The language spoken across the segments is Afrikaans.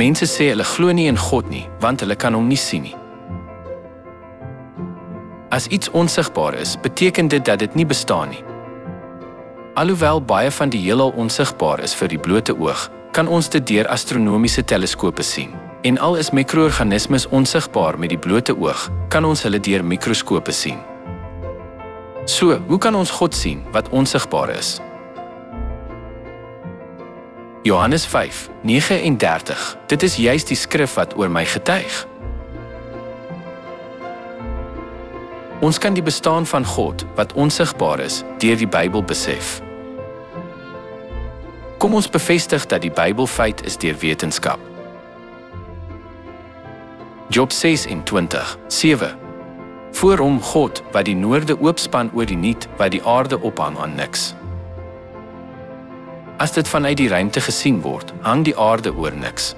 Mense sê hulle glo nie in God nie, want hulle kan hom nie sien nie. As iets onsigbaar is, beteken dit dat dit nie bestaan nie. Alhoewel baie van die heelal onsigbaar is vir die blote oog, kan ons dit deur astronomiese teleskope sien. En al is mikroorganismes onsigbaar met die blote oog, kan ons hulle deur mikroskope sien. So, hoe kan ons God sien wat onsigbaar is? Johannes 5:39. Dit is juist die skrif wat oor my getuig. Ons kan die bestaan van God, wat onsigbaar is, deur die Bybel besef. Kom ons bevestig dat die Bybel feit is deur wetenskap. Job 26:7. Voor hom God, wat die noorde oopspan oor die niet, wat die aarde ophang aan niks. As dit vanuit die ruimte gesien word, hang die aarde oor niks.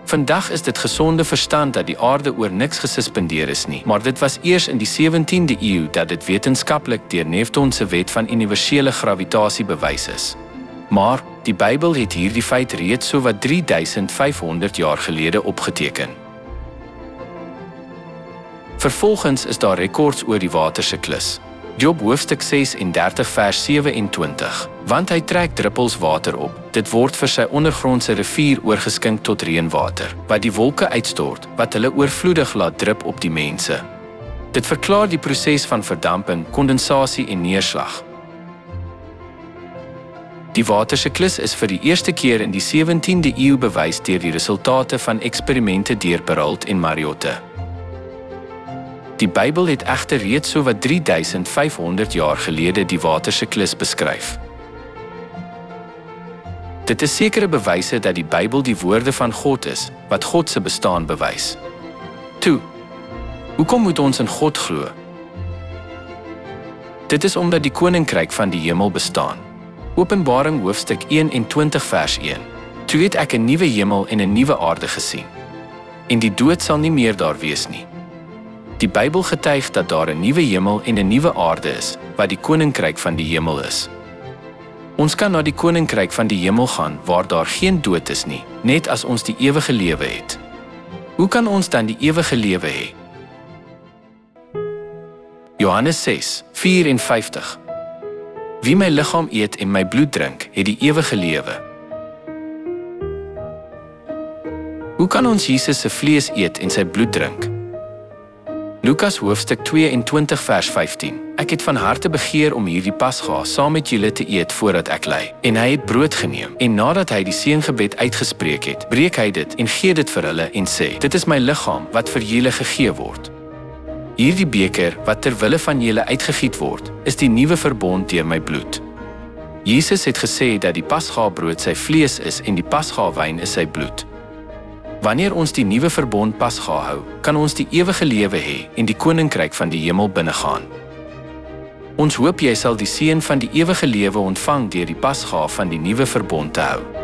Vandag is dit gesonde verstand dat die aarde oor niks gesuspendeer is nie, maar dit was eers in die 17de eeu dat dit wetenskaplik deur Newton se wet van universele gravitasie bewys is. Maar die Bybel het hierdie feit reeds sowat 3500 jaar gelede opgeteken. Vervolgens is daar rekords oor die watersiklus. Job hoofstuk 36 vers 27, want hy trek druppels water op. Dit word vir sy ondergrondse rivier oorgeskink tot reënwater, wat die wolke uitstort, wat hulle oorvloedig laat drup op die mense. Dit verklaar die proses van verdamping, kondensasie en neerslag. Die watersiklus is vir die eerste keer in die 17de eeu bewys deur die resultate van eksperimente deur Perrault en Mariotte. Die Bybel het egter reeds sowat 3500 jaar gelede die watersiklus beskryf. Dit is sekere bewyse dat die Bybel die woorde van God is, wat God se bestaan bewys. Toe, hoekom moet ons in God glo? Dit is omdat die koninkryk van die hemel bestaan. Openbaring hoofstuk 21 vers 1. Toe het ek 'n nuwe hemel en 'n nuwe aarde gesien. En die dood sal nie meer daar wees nie. Die Bybel getuig dat daar 'n nuwe hemel en 'n nuwe aarde is, wat die koninkryk van die hemel is. Ons kan na die koninkryk van die hemel gaan waar daar geen dood is nie, net as ons die ewige lewe het. Hoe kan ons dan die ewige lewe hê? Johannes 6:54. Wie my liggaam eet en my bloed drink, het die ewige lewe. Hoe kan ons Jesus se vlees eet en sy bloed drink? Lukas hoofstuk 22 vers 15. Ek het van harte begeer om hierdie Pasga saam met julle te eet voordat ek ly. En hy het brood geneem, en nadat hy die seëngebed uitgespreek het, breek hy dit en gee dit vir hulle en sê: Dit is my liggaam wat vir julle gegee word. Hierdie beker wat ter wille van julle uitgegiet word, is die nuwe verbond deur my bloed. Jesus het gesê dat die Pasga brood sy vlees is en die Pasga wyn is sy bloed. Wanneer ons die nuwe verbond Pasga hou, kan ons die ewige lewe hê en die koninkryk van die hemel binnegaan. Ons hoop jy sal die seën van die ewige lewe ontvang deur die Pasga van die nuwe verbond te hou.